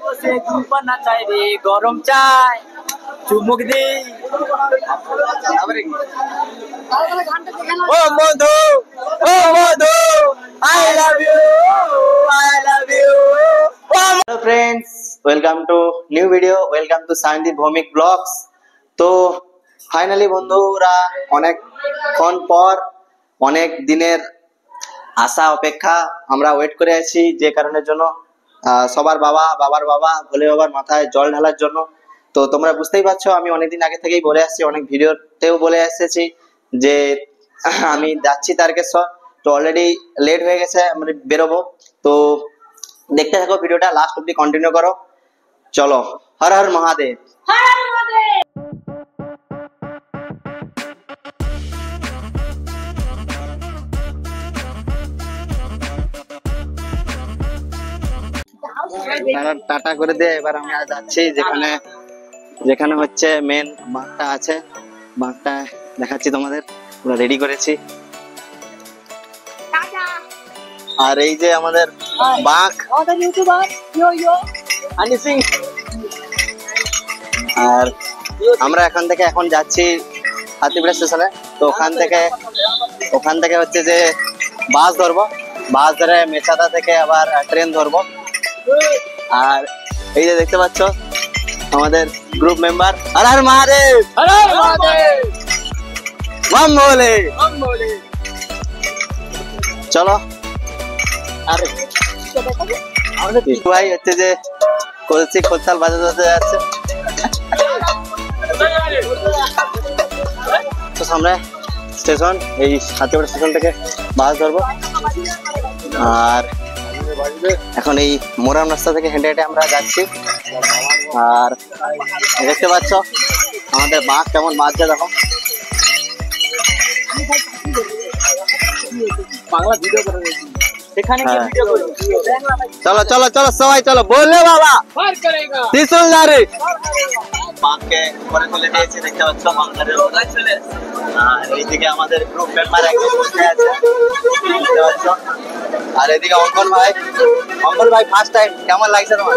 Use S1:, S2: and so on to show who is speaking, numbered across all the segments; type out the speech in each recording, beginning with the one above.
S1: বসে না চাই রে গরম চাই চুমুক দি ও বন্ধু I love you hello friends, welcome to new video, welcome to Sayandip Bhowmik blogs. তো ফাইনালি বন্ধুরা অনেকক্ষণ পর অনেক দিনের আশা অপেক্ষা আমরা ওয়েট করে আছি, যে কারণের জন্য সবার বাবার বাবা ভোলে বাবার মাথায় জল ঢালার জন্য। তো তোমরা বুঝতেই পারছো, আমি অনেকদিন আগে থেকেই বলে আসছি, অনেক ভিডিওতেও বলে এসেছি যে আমি যাচ্ছি তারকেশ্বর। তো অলরেডি লেট হয়ে গেছে, আমরা বেরোবো। তো দেখতে থাকো ভিডিওটা, লাস্ট অব্দি কন্টিনিউ করো। চলো, হর হর মহাদেব। টাটা করে দে। এবার আমরা যাচ্ছি যেখানে হচ্ছে মেন বাঁকটা আছে, বাঁকটা দেখাচ্ছি তোমাদের, পুরো রেডি করেছি। আর এই যে আমাদের বাঁক, আমাদের ইউটিউবার হানি সিং। আর আমরা এখন যাচ্ছি হাতিপাড়া স্টেশনে। তো ওখান থেকে হচ্ছে যে বাস ধরবো, বাস ধরে মেচাদা থেকে আবার ট্রেন ধরবো। আর এই যে দেখতে পাচ্ছ আমাদের group member, Har Har Mahadev, Har Har Mahadev, bomb ভোলে। চলো। আর আমাদের পিছু ভাই হচ্ছে যে কলসি খোলতাল বাজাতে যাচ্ছে। তো সামনে স্টেশন, এই হাতিপাড়া স্টেশন থেকে বাস ধরবো। আর এখন এই মোরাম রাস্তা থেকে হেঁটে হেঁটে আমরা যাচ্ছি। আর দেখতে পাচ্ছ আমাদের বাস কেমন বাজছে, দেখো। বাংলা ভিডিও করে চলো চলো চলো সবাই চলো, বললে বাবা ত্রিশুল ধারে বাঁককে করে তুলে দিয়েছে, দেখতে পাচ্ছ বাংলাদেশ। আর এইদিকে আমাদের গ্রুপ মেম্বার একদম বসে আছে, দেখতে পাচ্ছ। আর এদিকে অঙ্কন ভাই ফার্স্ট টাইম, কেমন লাগছে তোমার?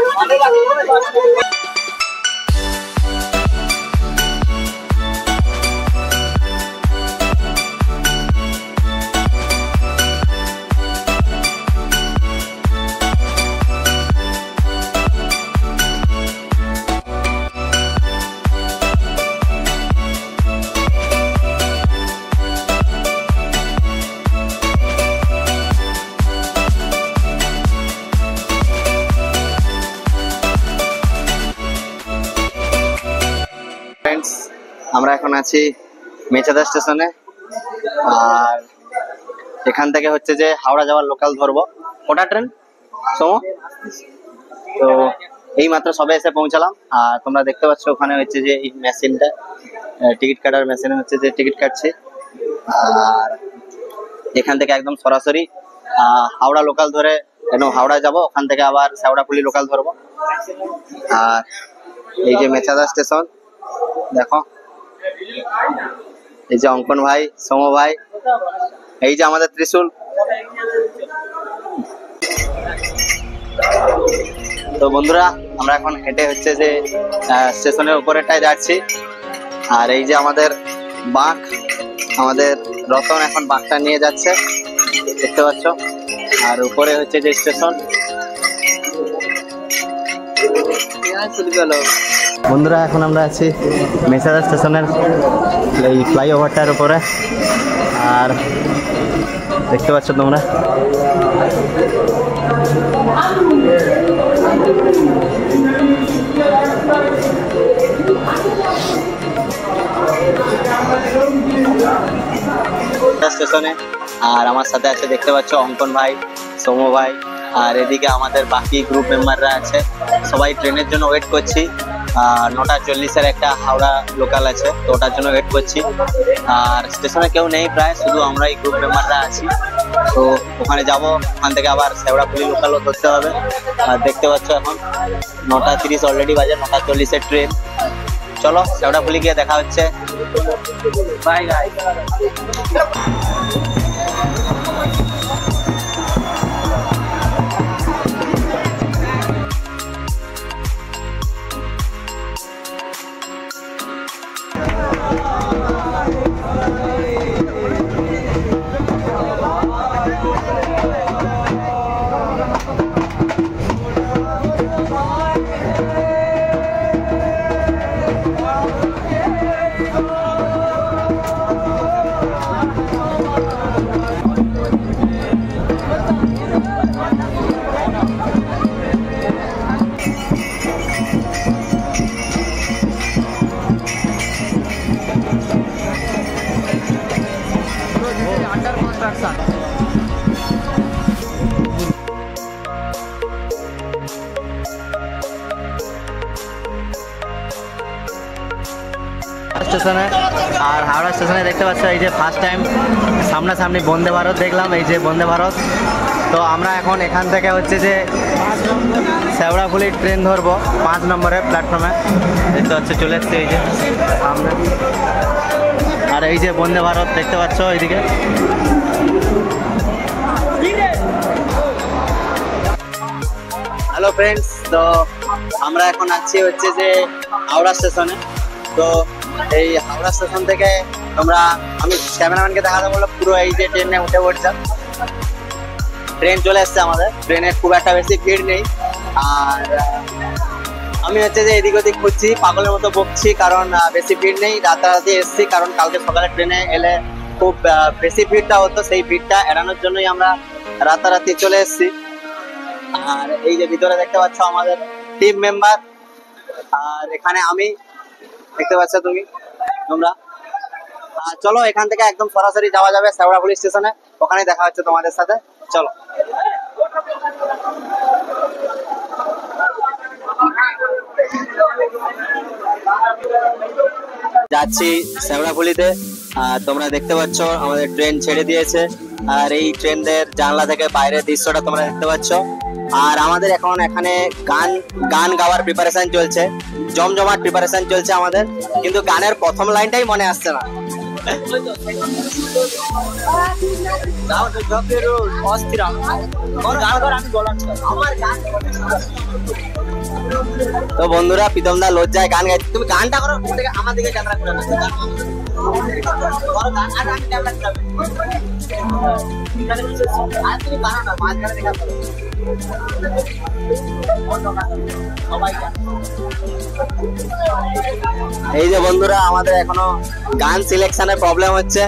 S1: আমরা এখন আছি মেচাদা স্টেশনে। আর এখান থেকে হচ্ছে যে হাওড়া যাওয়ার লোকাল ধরবো। কোটা ট্রেন সোমো। তো এই মাত্র সবে এসে পৌঁছালাম। আর তোমরা দেখতে পাচ্ছ ওখানে হচ্ছে যে এই মেশিনটা, টিকিট কাটার মেশিনে হচ্ছে যে টিকিট কাটছে। আর এখান থেকে একদম সরাসরি হাওড়া লোকাল ধরে একদম হাওড়া যাব, ওখান থেকে আবার শেওড়াফুলি লোকাল ধরবো। আর এই যে মেচাদা স্টেশন দেখো, এই যে অঙ্কন ভাই, সোম ভাই, এই যে আমাদের ত্রিশুল। তো বন্ধুরা আমরা এখন হেঁটে হচ্ছে যে স্টেশনের উপরেটায় যাচ্ছি। আর এই যে আমাদের বাঁক, আমাদের রতন এখন বাঁকটা নিয়ে যাচ্ছে, দেখতে পাচ্ছ। আর উপরে হচ্ছে যে স্টেশন। বন্ধুরা এখন আমরা আছি মেচাদা স্টেশনের এই ফ্লাইওভারটার উপরে। আর দেখতে পাচ্ছ তোমরা স্টেশনে। আর আমার সাথে আছে দেখতে পাচ্ছ অঙ্কন ভাই, সোম ভাই। আর এদিকে আমাদের বাকি গ্রুপ মেম্বাররা আছে, সবাই ট্রেনের জন্য ওয়েট করছি। 9:40-এর একটা হাওড়া লোকাল আছে, তো ওটার জন্য ওয়েট করছি। আর স্টেশনে কেউ নেই প্রায়, শুধু আমরা এই গ্রুপ মেম্বাররা আছি। তো ওখানে যাব, ওখান থেকে আবার শেওড়াফুলি লোকালও ধরতে হবে। আর দেখতে পাচ্ছ এখন 9:30 অলরেডি বাজে, 9:40-এর ট্রেন। চলো শেওড়াফুলি গিয়ে দেখা হচ্ছে, বাই বাই। স্টেশনে। আর হাওড়া স্টেশনে দেখতে পাচ্ছ এই যে ফার্স্ট টাইম সামনাসামনি বন্দে ভারত দেখলাম, এই যে বন্দে ভারত। তো আমরা এখন এখান থেকে হচ্ছে যে শেওড়াফুলি ট্রেন ধরবো 5 নম্বরের প্ল্যাটফর্মে। দেখতে পাচ্ছ চলে এসছে এই যে সামনে। আর এই যে বন্দে ভারত দেখতে পাচ্ছ এইদিকে। হ্যালো ফ্রেন্ডস, তো আমরা এখন আছি হচ্ছে যে হাওড়া স্টেশনে। তো এই হাওড়া স্টেশন থেকে তোমরা, আমি ক্যামেরাম্যানকে দেখাতে বললাম, পুরো এই যে ট্রেনে উঠে পড়ছে। ট্রেন চলে এসছে আমাদের, ট্রেনে খুব একটা বেশি ভিড় নেই। আর আমি হচ্ছে যে এদিক ওদিক খুঁজছি, পাগলের মতো বকছি, কারণ বেশি ভিড় নেই। রাতারাতি এসছি, কারণ কালকে সকালে ট্রেনে এলে খুব বেশি ভিড়টা হতো, সেই ভিড়টা এড়ানোর জন্যই আমরা রাতারাতি চলে এসছি। আর এই যে ভিতরে দেখতে পাচ্ছ আমাদের টিম মেম্বার, আর এখানে আমি, দেখতে পাচ্ছ তোমরা। চলো এখান থেকে একদম সরাসরি যাওয়া যাবে শেওড়াফুলি স্টেশনে, ওখানে দেখা হচ্ছে তোমাদের সাথে। চলো যাচ্ছি শেওড়াফুলিতে। তোমরা দেখতে পাচ্ছ আমাদের ট্রেন ছেড়ে দিয়েছে, আর এই ট্রেনের জানলা থেকে বাইরের দৃশ্যটা তোমরা দেখতে পাচ্ছ। আর আমাদের এখন এখানে গান গাওয়ার প্রিপারেশন চলছে, জমজমাট প্রিপারেশন চলছে আমাদের, কিন্তু গানের প্রথম লাইনটাই মনে আসছে না। তো বন্ধুরা, প্রীতম দা লজ্জায় গান গাইছে। তুমি গানটা করো, আমার দিকে ক্যামেরা করে এই যে বন্ধুরা, আমাদের এখনো গান সিলেকশনের প্রবলেম হচ্ছে।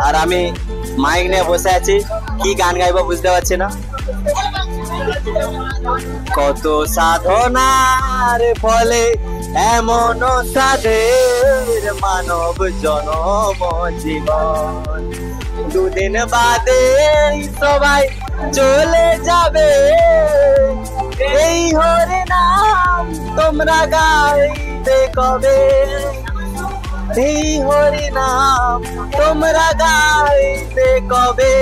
S1: আর আমি মাইক নিয়ে বসে আছি, কি গান গাইবো বুঝতে পারছি না। কত সাধনার ফলে এমন সাধের মানব জনম জীবন, দুদিন বাদে সবাই চলে যাবে, এই হরি নাম তোমরা গাইতে কবে, এই হরি নাম তোমরা গাইতে কবে।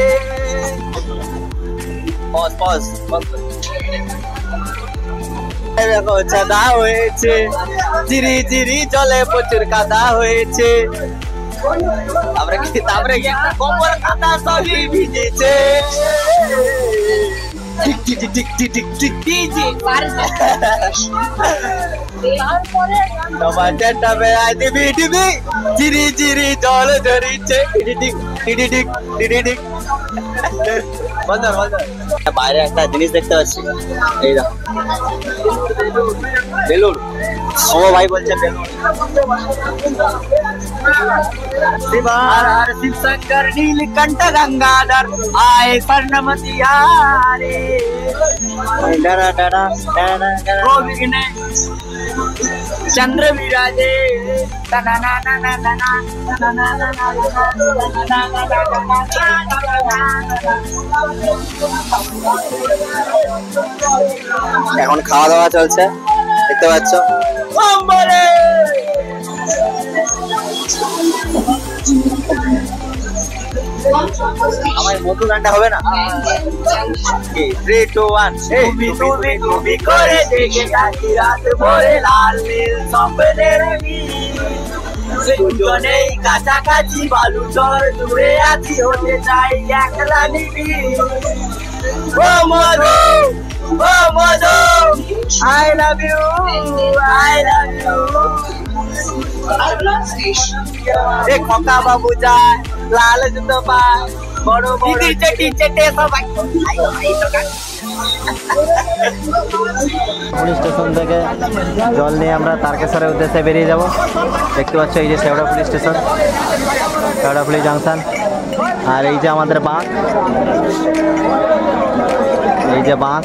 S1: দেখো চাঁদা হয়েছে, চিরি চিরি জলে প্রচুর কাদা হয়েছে, তারপরে কম্বল কাদা সবই ভিজেছে। চিরি চিরি জল ধরিছে, বাইরে একটা জিনিস দেখতে পাচ্ছি, এই বেলুন। ও ভাই বলছে বেলুন। शिव शंकर नीलकंठ गंगाधर आए स्वर्णमतिया रे, चंद्र विराजे, এখন খাওয়া দাওয়া চলছে, দেখতে পাচ্ছ। আমার মধু গানটা হবে না? 3, 2, 1 তুমি করে দেখে কাটি রাত ভরে লাল নীল স্বপ্নের দুজনেই কাছাকাছি, বালু চর দূরে আছি, হতে চাই একলা নিবি। ও মধু, ও মধু, I love you, I love you। এ খোকা বাবু যায়, লাল জুতো পায়, বড় বড় চেটে চেটে সবাই। পুলিশ স্টেশন থেকে জল নিয়ে আমরা তারকেশ্বরের উদ্দেশ্যে বেরিয়ে যাব। দেখতে পাচ্ছ এই যে শেওড়াফুলি স্টেশন, শেওড়াফুলি জাংশন। আর এই যে আমাদের বাঁক, এই যে বাঁক।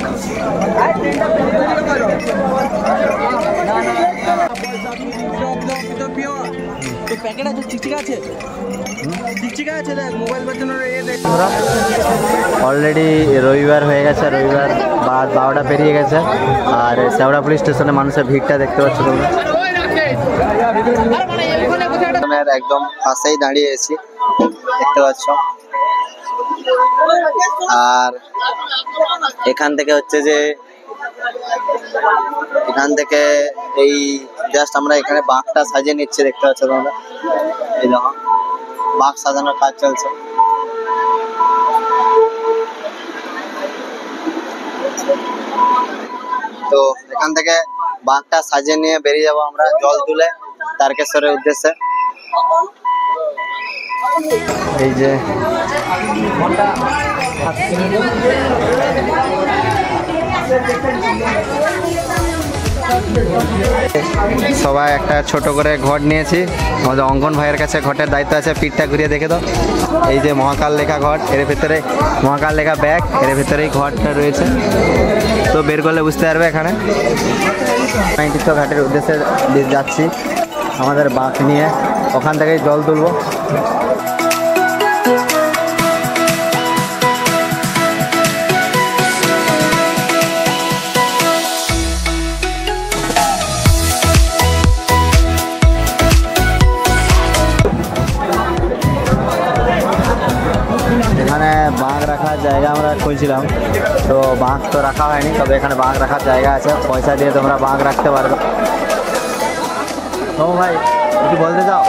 S1: প্যাকেট আছে, ঠিক আছে। অলরেডি রবিবার হয়ে গেছে, রবিবার 12টা পেরিয়ে গেছে। আর শেওড়া পুলিশ স্টেশনে মানুষের ভিড়টা দেখতে পাচ্ছ তোমরা। একদম পাশেই দাঁড়িয়ে আছি দেখতে পাচ্ছ। আর এখান থেকে হচ্ছে যে এই জাস্ট আমরা এখানে বাঁকটা সাজিয়ে নিচ্ছি দেখতে পাচ্ছ তোমরা। এই দেখো বাঁক সাজানোর কাজ চলছে। তো এখান থেকে বাঁকটা সাজিয়ে নিয়ে বেরিয়ে যাবো আমরা জল তুলে তারকেশ্বরের উদ্দেশ্যে। এই যে সবাই একটা ছোট করে ঘট নিয়েছি। আমাদের অঙ্কন ভাইয়ের কাছে ঘটের দায়িত্ব আছে। পিঠটা ঘুরিয়ে দেখে দাও। এই যে মহাকাল লেখা ঘট, এর ভেতরে মহাকাল লেখা ব্যাগ, এর ভেতরেই ঘটটা রয়েছে। তো বের করলে বুঝতে পারবে। এখানে তীর্থঘাটের উদ্দেশ্যে যাচ্ছি আমাদের বাঁক নিয়ে, ওখান থেকেই জল তুলবো। এখানে বাঁক রাখার জায়গা আমরা খুঁজছিলাম, তো বাঁক তো রাখা হয়নি, তবে এখানে বাঁক রাখার জায়গা আছে। পয়সা দিয়ে তোমরা বাঁক রাখতে পারবে। ও ভাই কিছু বলতে চাও?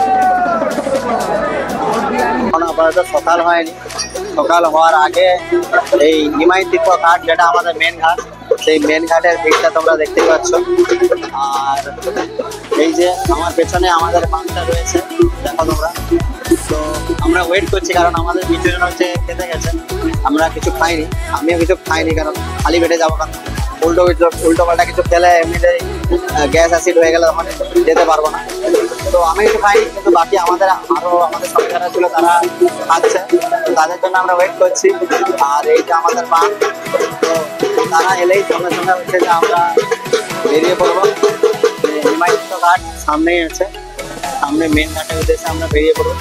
S1: এখন আপাতত সকাল হয়নি, সকাল হওয়ার আগে এই নিমাই তীর্থ ঘাট, যেটা আমাদের মেন ঘাট, সেই মেন ঘাটের ভিড়টা তোমরা দেখতে পাচ্ছ। আর এই যে আমার পেছনে আমাদের বাঁকটা রয়েছে দেখো তোমরা। তো আমরা ওয়েট করছি, কারণ আমাদের বিজন হচ্ছে খেতে গেছে, আমরা কিছু খাইনি। আমিও কিছু খাইনি, কারণ খালি পেটে যাবো। কারণ উল্টো পাল্টা কিছু খেলে এমনিতেই গ্যাস অ্যাসিড হয়ে গেলে তখন যেতে পারবো না। তো আমি কিছু খাইনি, কিন্তু বাকি আমাদের সঙ্গে যারা ছিল তারা খাচ্ছে, তাদের জন্য আমরা ওয়েট করছি। আর এই যে আমাদের বাঁক, তো তারা এলেই সঙ্গে সঙ্গে হচ্ছে যে আমরা বেরিয়ে পড়বো। নিমাই তীর্থ ঘাট সামনেই আছে, সামনে মেন ঘাটের উদ্দেশ্যে আমরা বেরিয়ে পড়বো।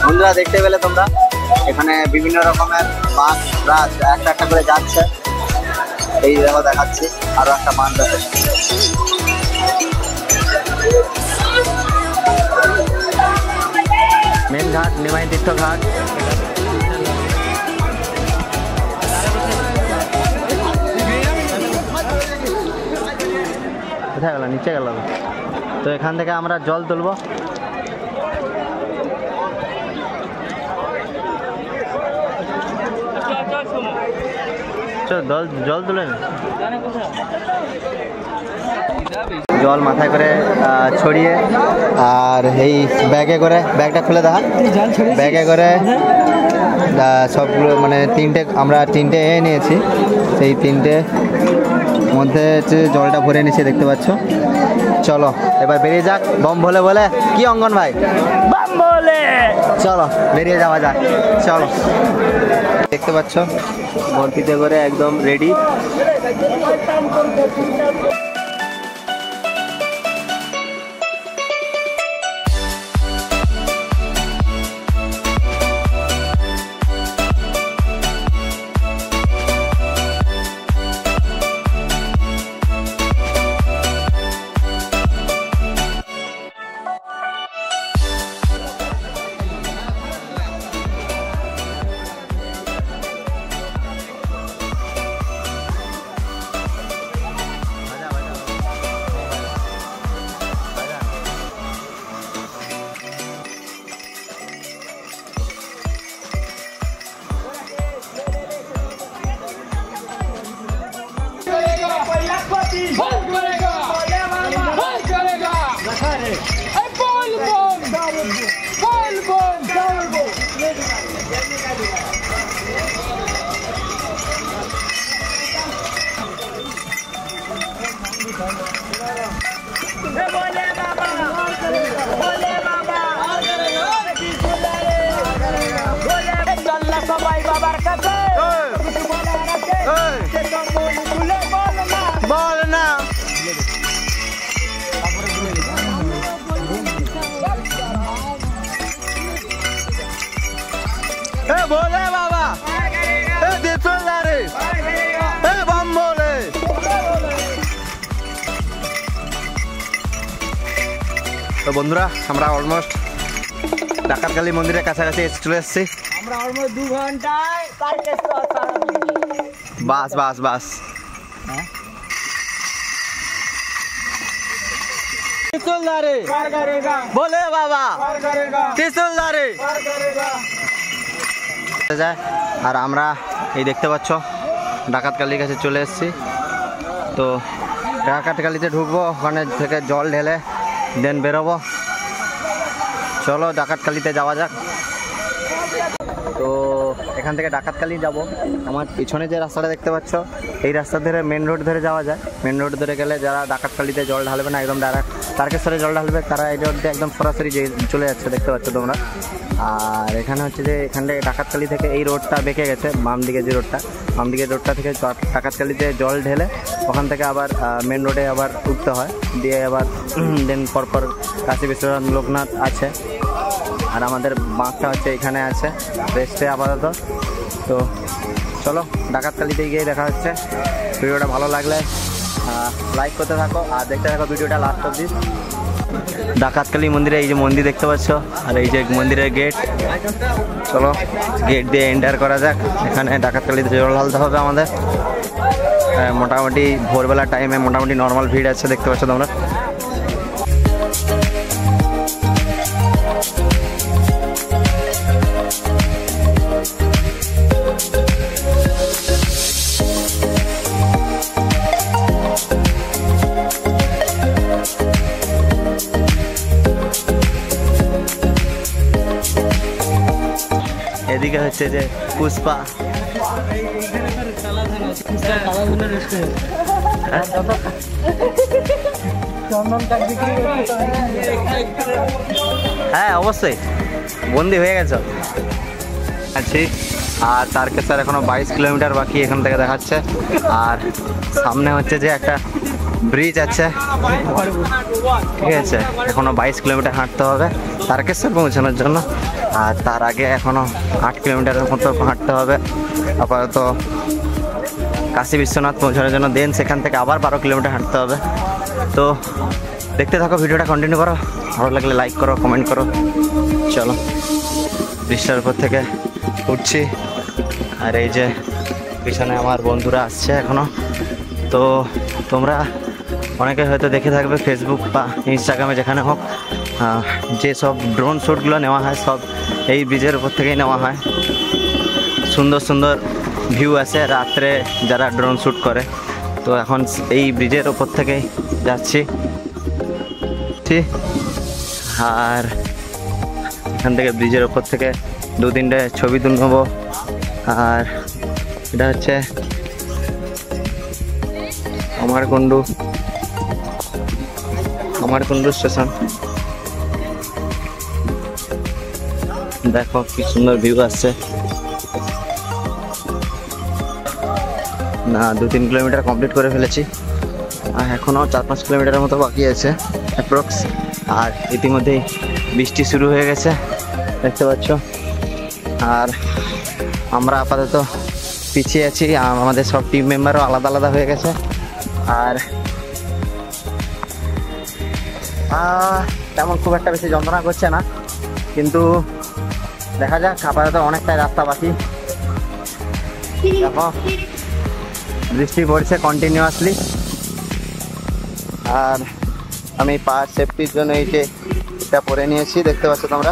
S1: বন্ধুরা দেখতে পেলে তোমরা, এখানে বিভিন্ন রকমের বাঁকরা একটা একটা করে যাচ্ছে। এই দেখো দেখাচ্ছি আরো একটা বাঁক আছে। মেন ঘাট নিমাই তীর্থ ঘাট। কোথায় গেল? নিচে গেল। তো এখান থেকে আমরা জল তুলবো। জল তুলে জল মাথায় করে ছড়িয়ে, আর এই ব্যাগে করে, ব্যাগটা খুলে দেখা, ব্যাগে করে সবগুলো মানে আমরা তিনটে নিয়েছি। সেই তিনটে মধ্যে হচ্ছে জলটা ভরে নিচ্ছে দেখতে পাচ্ছ। চলো এবার বেরিয়ে যাক বম বলে বলে। কি অঙ্গন ভাই? বম বলে। চলো বেরিয়ে যাওয়া যাক। চলো দেখতে পাচ্ছ ভর্তিতে করে একদম রেডি।
S2: बोले बाबा त्रिशूलधारी बम बोले। তো বন্ধুরা আমরা অলমোস্ট ডাকাতকালী মন্দিরের কাছাকাছি চলে এসেছি।
S3: আমরা অলমোস্ট 2 ঘন্টায় তারকেশ্বর
S2: বাস বাস বাস त्रिशूलधारी बोले बाबा त्रिशूलधारी। আর আমরা এই দেখতে পাচ্ছ ডাকাতকালীর কাছে চলে এসেছি। তো ডাকাতকালীতে ঢুকবো, ওখানে থেকে জল ঢেলে দেন বেরোবো। চলো ডাকাতকালীতে যাওয়া যাক। তো এখান থেকে ডাকাতকালী যাব। আমার পিছনে যে রাস্তাটা দেখতে পাচ্ছ এই রাস্তা ধরে মেন রোড ধরে যাওয়া যায়। মেন রোড ধরে গেলে যারা ডাকাতকালীতে জল ঢালবে না, একদম ডাইরেক্ট তারকেশ্বরে জল ঢালবে, তারা এই রোড দিয়ে একদম সরাসরি চলে যাচ্ছে, দেখতে পাচ্ছ তোমরা। আর এখানে হচ্ছে যে এখান থেকে ডাকাতকালী থেকে এই রোডটা বেঁকে গেছে, বাম দিকে যে রোডটা, বাম দিকের রোডটা থেকে ডাকাতকালীতে জল ঢেলে ওখান থেকে আবার মেন রোডে আবার উঠতে হয়, দিয়ে আবার দেন পরপর কাশী বিশ্বনাথ লোকনাথ আছে। আর আমাদের বাঁকটা হচ্ছে এখানে আছে রেস্টে আপাতত। তো চলো ডাকাতকালীতে গিয়ে দেখা হচ্ছে। ভিডিওটা ভালো লাগলে লাইক করতে থাকো আর দেখতে থাকো ভিডিওটা লাস্ট অবধি। ডাকাতকালী মন্দিরে এই যে মন্দির দেখতে পাচ্ছ, আর এই যে মন্দিরের গেট। চলো গেট দিয়ে এন্টার করা যাক। এখানে ডাকাতকালীতে জল ঢালতে হবে আমাদের। মোটামুটি ভোরবেলা টাইমে মোটামুটি নর্মাল ভিড় আছে, দেখতে পাচ্ছ তোমরা। এদিকে হচ্ছে যে পুষ্পা, হ্যাঁ অবশ্যই বন্দি হয়ে গেছ আছি। আর তারকেশ্বর এখনো 22 কিলোমিটার বাকি এখান থেকে দেখাচ্ছে। আর সামনে হচ্ছে যে একটা ব্রিজ আছে, ঠিক আছে। এখনো 22 কিলোমিটার হাঁটতে হবে তারকেশ্বর পৌঁছানোর জন্য। আর তার আগে এখনো 8 কিলোমিটারের মতো হাঁটতে হবে আপাতত কাশী বিশ্বনাথ পৌঁছানোর জন্য। দেন সেখান থেকে আবার 12 কিলোমিটার হাঁটতে হবে। তো দেখতে থাকো, ভিডিওটা কন্টিনিউ করো। ভালো লাগলে লাইক করো, কমেন্ট করো। চলো ব্রিজটার উপর থেকে উঠছি। আর এই যে পিছনে আমার বন্ধুরা আসছে এখনো। তো তোমরা অনেকে হয়তো দেখে থাকবে ফেসবুক বা ইনস্টাগ্রামে, যেখানে হোক, যে সব ড্রোন শ্যুটগুলো নেওয়া হয় সব এই ব্রিজের উপর থেকেই নেওয়া হয়। সুন্দর সুন্দর ভিউ আছে রাত্রে যারা ড্রোন শ্যুট করে। তো এখন এই ব্রিজের উপর থেকেই যাচ্ছি, ঠিক। আর এখান থেকে ব্রিজের উপর থেকে 2-3টে ছবি তুলব। আর এটা হচ্ছে আমারকুন্ডু স্টেশন। দেখো কি সুন্দর ভিউ আসছে না। 2-3 কিলোমিটার কমপ্লিট করে ফেলেছি, আর এখনও 4-5 কিলোমিটারের মতো বাকি আছে অ্যাপ্রক্স। আর ইতিমধ্যেই বৃষ্টি শুরু হয়ে গেছে, দেখতে পাচ্ছ। আর আমরা আপাতত পিছিয়ে আছি, আমাদের সব টিম মেম্বারও আলাদা আলাদা হয়ে গেছে। আর তেমন খুব একটা বেশি যন্ত্রণা করছে না, কিন্তু দেখা যাক। আপাতত অনেকটাই রাস্তা বাকি। দেখো বৃষ্টি পড়ছে কন্টিনিউয়াসলি। আর আমি পার সেফটির জন্য এই যে এটা পরে নিয়েছি, দেখতে পাচ্ছ তোমরা।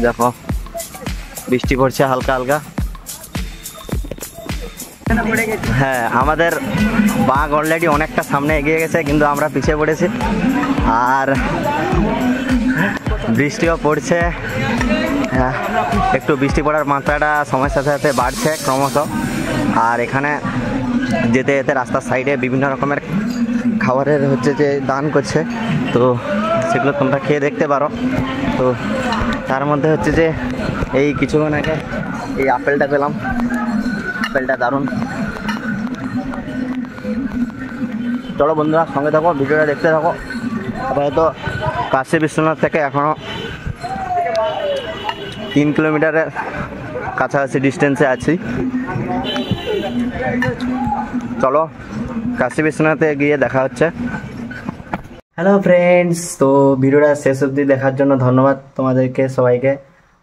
S2: দেখো বৃষ্টি পড়ছে হালকা হালকা। হ্যাঁ আমাদের বাঘ অলরেডি অনেকটা সামনে এগিয়ে গেছে, কিন্তু আমরা পিছিয়ে পড়েছি। আর বৃষ্টিও পড়ছে, হ্যাঁ একটু বৃষ্টি পড়ার মাত্রাটা সময়ের সাথে সাথে বাড়ছে ক্রমশ। আর এখানে যেতে যেতে রাস্তার সাইডে বিভিন্ন রকমের খাবারের হচ্ছে যে দান করছে, তো সেগুলো তোমরা খেয়ে দেখতে পারো। তো তার মধ্যে হচ্ছে যে এই কিছুক্ষণ আগে এই আপেলটা পেলাম, আপেলটা দারুণ। চলো বন্ধুরা সঙ্গে থাকো, ভিডিওটা দেখতে থাকো। আপাতত কাশী বিশ্বনাথ থেকে এখনও 3 কিলোমিটারের কাছাকাছি ডিস্টেন্সে আছি। চলো কাশী বিশ্বনাথে গিয়ে দেখা হচ্ছে। হ্যালো ফ্রেন্ডস, তো ভিডিওটা শেষ অবধি দেখার জন্য ধন্যবাদ তোমাদেরকে সবাইকে।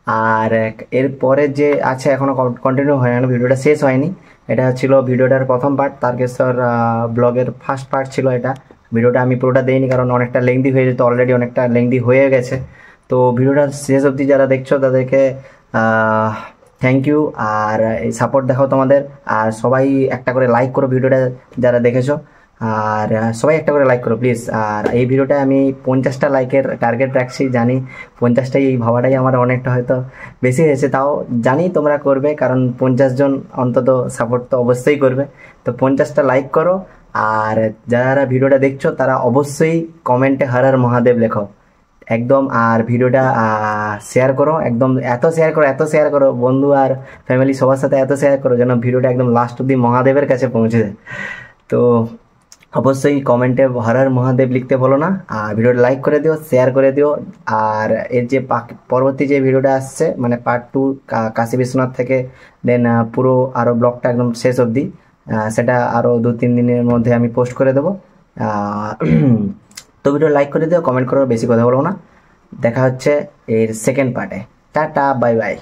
S2: আর এরপরে যে আছে এখনও কন্টিনিউ হয় না, ভিডিওটা শেষ হয়নি। এটা ছিল ভিডিওটার প্রথম পার্ট, তারকেশ্বর ব্লগের ফার্স্ট পার্ট ছিল এটা। ভিডিওটা আমি পুরোটা দেইনি কারণ অনেকটা লেংদি হয়ে যেত, অলরেডি অনেকটা লেংদি হয়ে গেছে। তো ভিডিওটা শেষ অবধি যারা দেখছো তাদেরকে থ্যাংক ইউ। আর এই সাপোর্ট দেখাও তোমাদের। আর সবাই একটা করে লাইক করো ভিডিওটা যারা দেখেছো, আর সবাই একটা করে লাইক করো প্লিজ। আর এই ভিডিওটা আমি 50টা লাইকের টার্গেট রাখছি, জানি 50টাই, এই ভাবাটাই আমার অনেকটা হয়তো বেশি হয়েছে, তাও জানি তোমরা করবে, কারণ 50 জন অন্তত সাপোর্ট তো অবশ্যই করবে। তো 50টা লাইক করো। আর যারা ভিডিওটা দেখছো তারা অবশ্যই কমেন্টে হর হর মহাদেব লেখো একদম। আর ভিডিওটা শেয়ার করো একদম, এত শেয়ার করো বন্ধু আর ফ্যামিলি সবার সাথে, এত শেয়ার করো যেন ভিডিওটা একদম লাস্ট অব্দি মহাদেবের কাছে পৌঁছে যায়। তো অবশ্যই কমেন্টে হর হর মহাদেব লিখতে বলো না। আর ভিডিওটা লাইক করে দিও, শেয়ার করে দিও। আর এর যে পরবর্তী যে ভিডিওটা আসছে মানে পার্ট 2 কাশী বিশ্বনাথ থেকে, দেন পুরো আরও ব্লগটা একদম শেষ অবধি, সেটা আরও 2-3 দিনের মধ্যে আমি পোস্ট করে দেবো। তো ভিডিও লাইক করে দিও, কমেন্ট করো, বেশি কথা বলবো না। দেখা হচ্ছে এর সেকেন্ড পার্টে। Tata, bye bye.